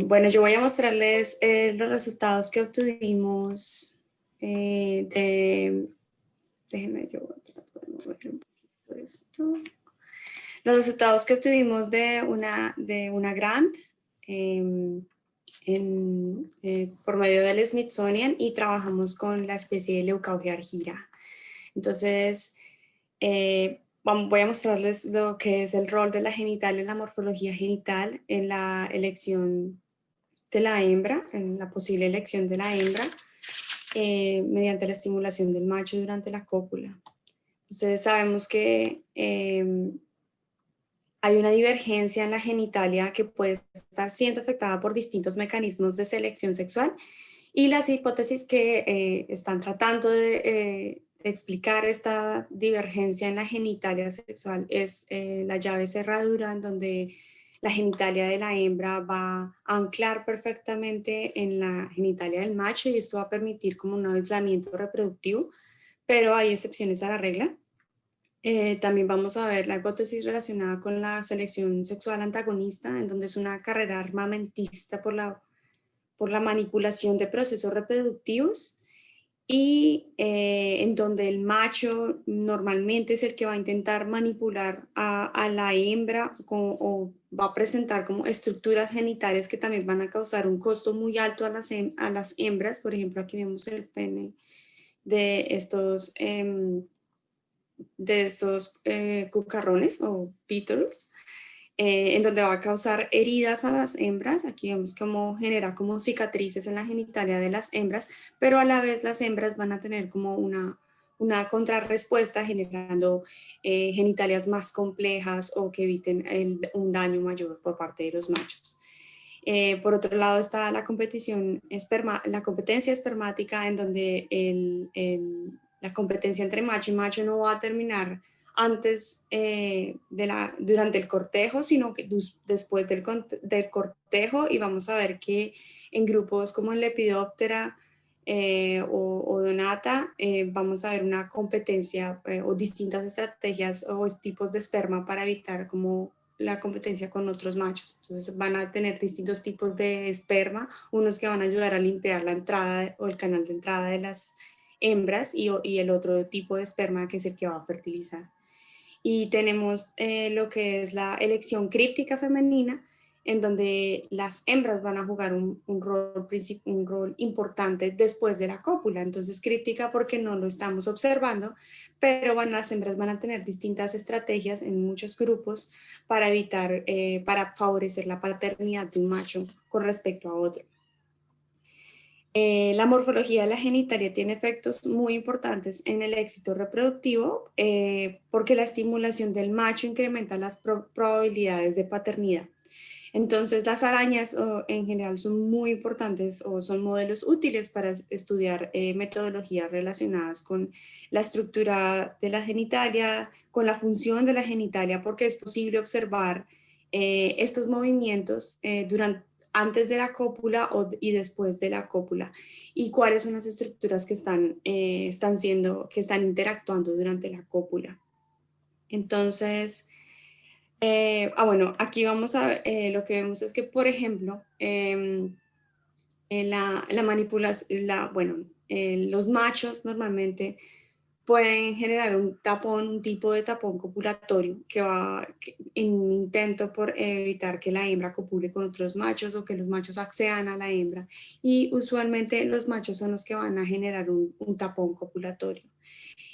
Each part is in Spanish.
Bueno, yo voy a mostrarles los resultados que obtuvimos déjenme yo trato de mover un poquito esto. Los resultados que obtuvimos de una grant por medio del Smithsonian y trabajamos con la especie de Leucaugia argira. Entonces, voy a mostrarles lo que es el rol de la genital en la morfología genital en la elección de la hembra, en la posible elección de la hembra, mediante la estimulación del macho durante la cópula. Entonces sabemos que hay una divergencia en la genitalia que puede estar siendo afectada por distintos mecanismos de selección sexual y las hipótesis que están tratando de explicar esta divergencia en la genitalia sexual es la llave cerradura, en donde la genitalia de la hembra va a anclar perfectamente en la genitalia del macho y esto va a permitir como un aislamiento reproductivo, pero hay excepciones a la regla. También vamos a ver la hipótesis relacionada con la selección sexual antagonista, en donde es una carrera armamentista por la manipulación de procesos reproductivos y en donde el macho normalmente es el que va a intentar manipular a la hembra o va a presentar como estructuras genitales que también van a causar un costo muy alto a las hembras. Por ejemplo, aquí vemos el pene de estos cucarrones o beetles, en donde va a causar heridas a las hembras. Aquí vemos cómo genera como cicatrices en la genitalia de las hembras, pero a la vez las hembras van a tener como una contrarrespuesta generando genitalias más complejas o que eviten un daño mayor por parte de los machos. Por otro lado está la competencia espermática, en donde la competencia entre macho y macho no va a terminar antes durante el cortejo, sino que después del cortejo, y vamos a ver que en grupos como el Lepidoptera o Donata vamos a ver una competencia o distintas estrategias o tipos de esperma para evitar como la competencia con otros machos. Entonces van a tener distintos tipos de esperma, unos que van a ayudar a limpiar la entrada o el canal de entrada de las hembras y el otro tipo de esperma que es el que va a fertilizar. Y tenemos lo que es la elección críptica femenina, en donde las hembras van a jugar un rol importante después de la cópula. Entonces críptica porque no lo estamos observando, pero las hembras van a tener distintas estrategias en muchos grupos para para favorecer la paternidad de un macho con respecto a otro. La morfología de la genitalia tiene efectos muy importantes en el éxito reproductivo porque la estimulación del macho incrementa las probabilidades de paternidad. Entonces las arañas en general son muy importantes o son modelos útiles para estudiar metodologías relacionadas con la estructura de la genitalia, con la función de la genitalia, porque es posible observar estos movimientos antes de la cópula y después de la cópula, y cuáles son las estructuras que están interactuando durante la cópula. Entonces, bueno, aquí vamos a lo que vemos es que, por ejemplo, la manipulación, los machos normalmente pueden generar un tipo de tapón copulatorio en un intento por evitar que la hembra copule con otros machos o que los machos accedan a la hembra. Y usualmente los machos son los que van a generar un tapón copulatorio.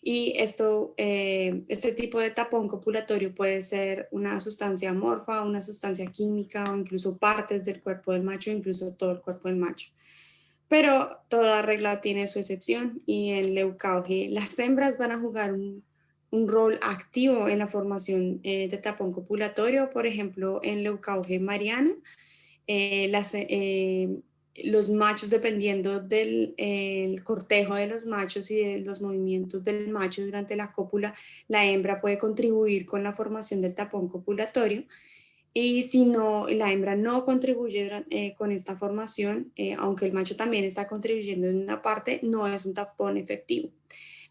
Y este tipo de tapón copulatorio puede ser una sustancia amorfa, una sustancia química o incluso partes del cuerpo del macho, incluso todo el cuerpo del macho. Pero toda regla tiene su excepción y en Leucauge las hembras van a jugar un rol activo en la formación de tapón copulatorio. Por ejemplo, en Leucauge mariana, los machos, dependiendo del cortejo de los machos y de los movimientos del macho durante la cópula, la hembra puede contribuir con la formación del tapón copulatorio. Y si no, la hembra no contribuye con esta formación, aunque el macho también está contribuyendo en una parte, no es un tapón efectivo.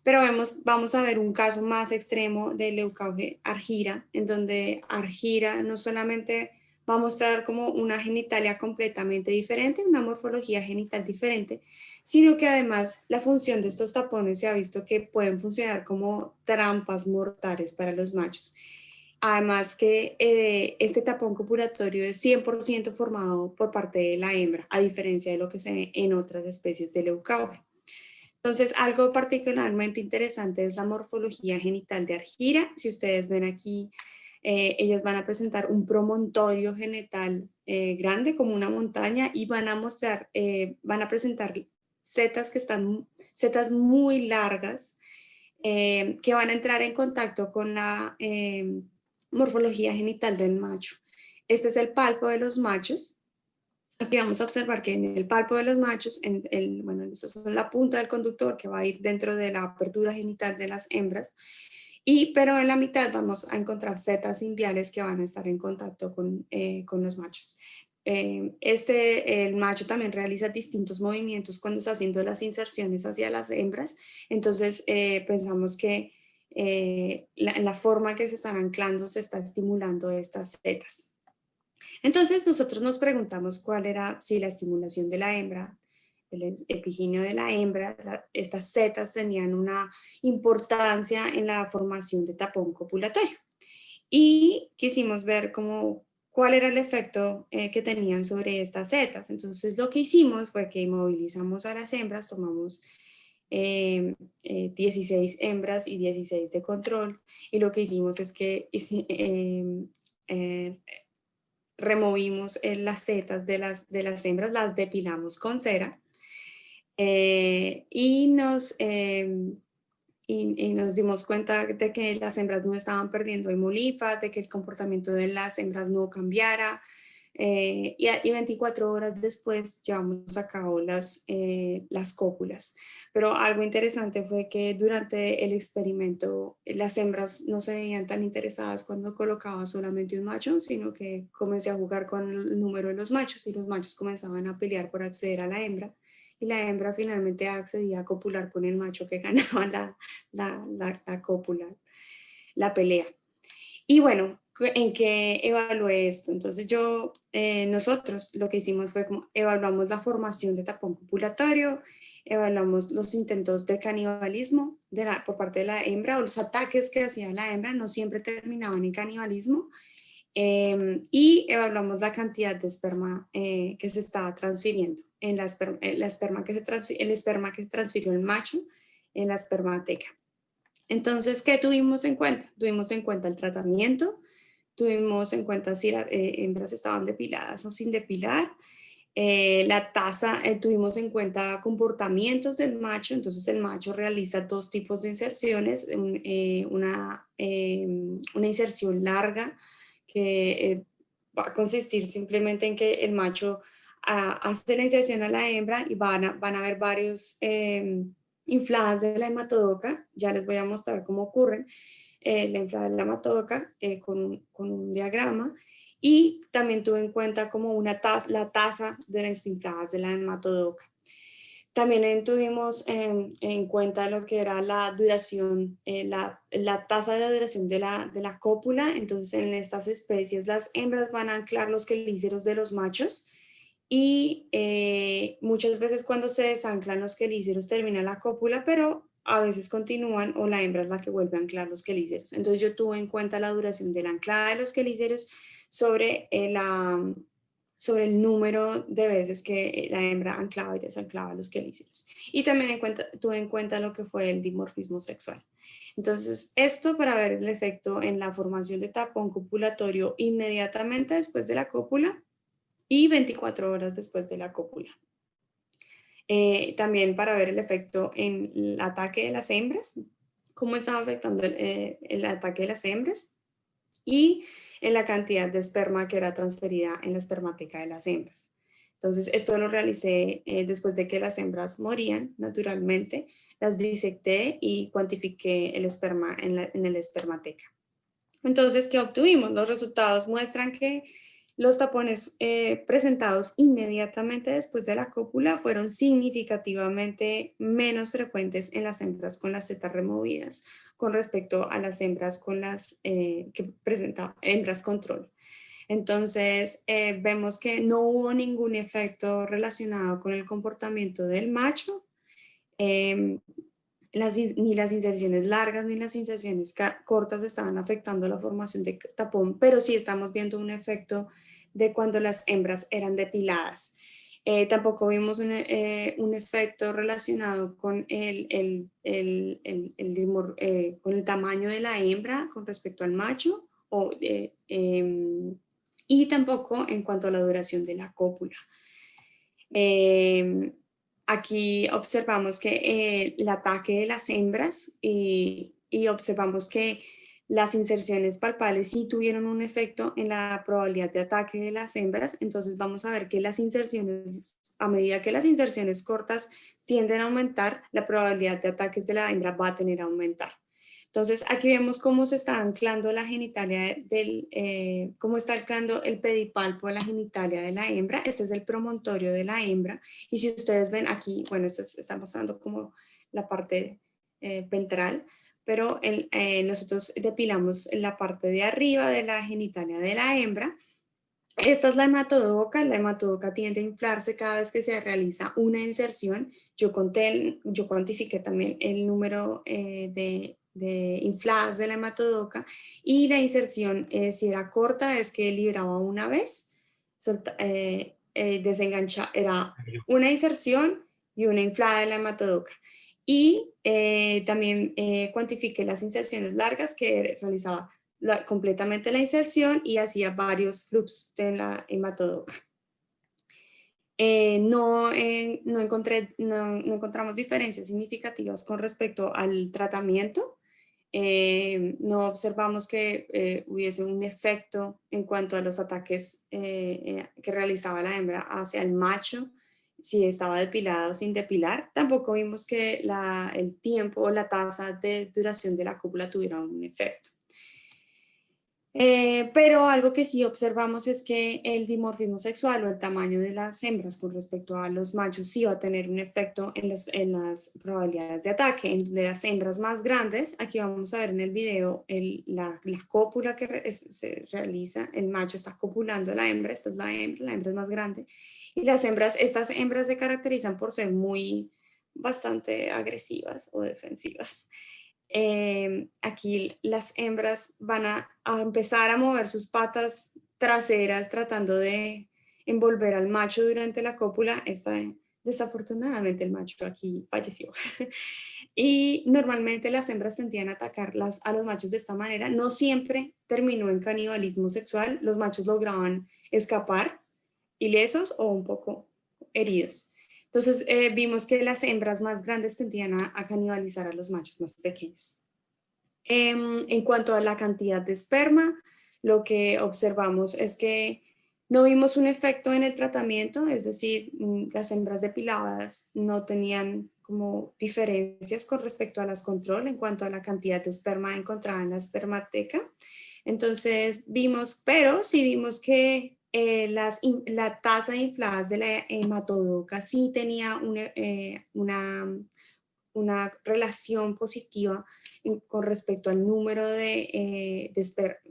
Pero vamos a ver un caso más extremo de Leucauge argira, en donde argira no solamente va a mostrar como una genitalia completamente diferente, una morfología genital diferente, sino que además la función de estos tapones se ha visto que pueden funcionar como trampas mortales para los machos. Además que este tapón copulatorio es 100% formado por parte de la hembra, a diferencia de lo que se ve en otras especies de leucaria. Entonces, algo particularmente interesante es la morfología genital de Argira. Si ustedes ven aquí, ellas van a presentar un promontorio genital grande como una montaña y van a presentar setas muy largas que van a entrar en contacto con la morfología genital del macho. Este es el palpo de los machos. Aquí vamos a observar que en el palpo de los machos, bueno, esta es la punta del conductor que va a ir dentro de la apertura genital de las hembras, pero en la mitad vamos a encontrar setas imbiales que van a estar en contacto con los machos. El macho también realiza distintos movimientos cuando está haciendo las inserciones hacia las hembras, entonces pensamos que en la forma que se están anclando se está estimulando estas setas. Entonces nosotros nos preguntamos cuál era, si la estimulación de la hembra, el epigineo de la hembra, estas setas tenían una importancia en la formación de tapón copulatorio. Y quisimos ver cuál era el efecto que tenían sobre estas setas. Entonces lo que hicimos fue que movilizamos a las hembras, tomamos 16 hembras y 16 de control, y lo que hicimos es que removimos las setas de las hembras, las depilamos con cera y nos dimos cuenta de que las hembras no estaban perdiendo hemolifa, de que el comportamiento de las hembras no cambiara. Y 24 horas después llevamos a cabo las cópulas. Pero algo interesante fue que durante el experimento las hembras no se veían tan interesadas cuando colocaba solamente un macho, sino que comencé a jugar con el número de los machos y los machos comenzaban a pelear por acceder a la hembra. Y la hembra finalmente accedía a copular con el macho que ganaba la cópula, la pelea. Y bueno, ¿en qué evalué esto? Entonces nosotros lo que hicimos fue como evaluamos la formación de tapón copulatorio, evaluamos los intentos de canibalismo por parte de la hembra o los ataques que hacía la hembra, no siempre terminaban en canibalismo, y evaluamos la cantidad de esperma que se estaba transfiriendo, el esperma que se transfirió el macho en la espermateca. Entonces, ¿qué tuvimos en cuenta? Tuvimos en cuenta el tratamiento, tuvimos en cuenta si las hembras estaban depiladas o sin depilar, la tasa, tuvimos en cuenta comportamientos del macho, entonces el macho realiza dos tipos de inserciones, una inserción larga que va a consistir simplemente en que el macho hace la inserción a la hembra y van a haber varios infladas de la hematodoca, ya les voy a mostrar cómo ocurren, la inflada de la hematodoca con un diagrama, y también tuve en cuenta como la tasa de las infladas de la hematodoca. También tuvimos en cuenta lo que era la duración, la tasa de duración de la cópula. Entonces, en estas especies, las hembras van a anclar los quelíceros de los machos y muchas veces cuando se desanclan los quelíceros termina la cópula, pero a veces continúan o la hembra es la que vuelve a anclar los quelíceros. Entonces, yo tuve en cuenta la duración de la anclada de los quelíceros sobre el número de veces que la hembra anclaba y desanclaba los quelíceros. Y también tuve en cuenta lo que fue el dimorfismo sexual. Entonces, esto para ver el efecto en la formación de tapón copulatorio inmediatamente después de la cópula y 24 horas después de la cópula. También para ver el efecto en el ataque de las hembras, cómo estaba afectando el ataque de las hembras, y en la cantidad de esperma que era transferida en la espermateca de las hembras. Entonces, esto lo realicé después de que las hembras morían naturalmente, las disecté y cuantifiqué el esperma en el espermateca. Entonces, ¿qué obtuvimos? Los resultados muestran que los tapones presentados inmediatamente después de la cópula fueron significativamente menos frecuentes en las hembras con las setas removidas con respecto a las hembras con que presentaban hembras control. Entonces, vemos que no hubo ningún efecto relacionado con el comportamiento del macho, em, ni las inserciones largas ni las inserciones cortas estaban afectando la formación de tapón, pero sí estamos viendo un efecto de cuando las hembras eran depiladas. Tampoco vimos un efecto relacionado con con el tamaño de la hembra con respecto al macho, y tampoco en cuanto a la duración de la cópula. Aquí observamos que el ataque de las hembras y observamos que las inserciones palpales sí tuvieron un efecto en la probabilidad de ataque de las hembras. Entonces vamos a ver que las inserciones, a medida que las inserciones cortas tienden a aumentar, la probabilidad de ataques de la hembra va a tener a aumentar. Entonces aquí vemos cómo se está anclando la genitalia cómo está anclando el pedipalpo de la genitalia de la hembra. Este es el promontorio de la hembra. Y si ustedes ven aquí, bueno, esto está mostrando como la parte ventral, pero nosotros depilamos la parte de arriba de la genitalia de la hembra. Esta es la hematodoca tiende a inflarse cada vez que se realiza una inserción. Yo cuantifiqué también el número de infladas de la hematodoca, y la inserción, si era corta, es que libraba una vez, era una inserción y una inflada de la hematodoca. Y también cuantifiqué las inserciones largas, que realizaba completamente la inserción y hacía varios flups en la hematodoca. No encontramos diferencias significativas con respecto al tratamiento. No observamos que hubiese un efecto en cuanto a los ataques que realizaba la hembra hacia el macho, si estaba depilado o sin depilar. Tampoco vimos que el tiempo o la tasa de duración de la cópula tuviera un efecto. Pero algo que sí observamos es que el dimorfismo sexual o el tamaño de las hembras con respecto a los machos sí va a tener un efecto en las probabilidades de ataque. De las hembras más grandes, aquí vamos a ver en el video la cópula que se realiza. El macho está copulando a la hembra, esta es la hembra es más grande. Y estas hembras se caracterizan por ser bastante agresivas o defensivas. Aquí las hembras van a empezar a mover sus patas traseras tratando de envolver al macho durante la cópula. Desafortunadamente el macho aquí falleció. Y normalmente las hembras tendían a atacar a los machos de esta manera. No siempre terminó en canibalismo sexual. Los machos lograban escapar ilesos o un poco heridos. Entonces vimos que las hembras más grandes tendían a canibalizar a los machos más pequeños. En cuanto a la cantidad de esperma, lo que observamos es que no vimos un efecto en el tratamiento, es decir, las hembras depiladas no tenían como diferencias con respecto a las control en cuanto a la cantidad de esperma encontrada en la espermateca. Entonces pero sí vimos que la tasa de infladas de la hematodoca sí tenía una relación positiva con respecto al número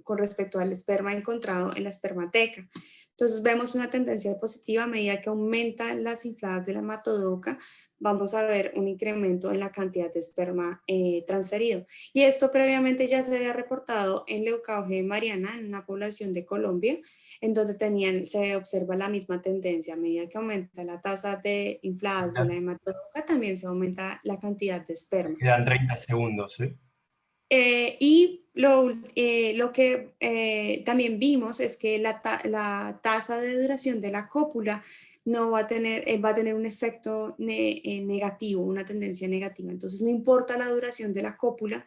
con respecto al esperma encontrado en la espermateca. Entonces vemos una tendencia positiva. A medida que aumentan las infladas de la hematodoca, vamos a ver un incremento en la cantidad de esperma transferido. Y esto previamente ya se había reportado en Leucauge mariana, en una población de Colombia, en donde se observa la misma tendencia. A medida que aumenta la tasa de infladas de la hematodoca, también se aumenta la cantidad de esperma. Quedan 30 segundos, ¿sí? Y lo que también vimos es que la tasa de duración de la cópula no va a tener un efecto negativo, una tendencia negativa. Entonces no importa la duración de la cópula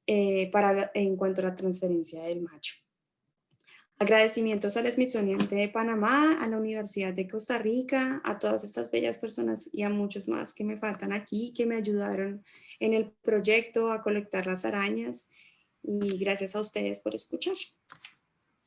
en cuanto a la transferencia del macho. Agradecimientos al Smithsonian de Panamá, a la Universidad de Costa Rica, a todas estas bellas personas y a muchos más que me faltan aquí, que me ayudaron en el proyecto a colectar las arañas. Y gracias a ustedes por escuchar.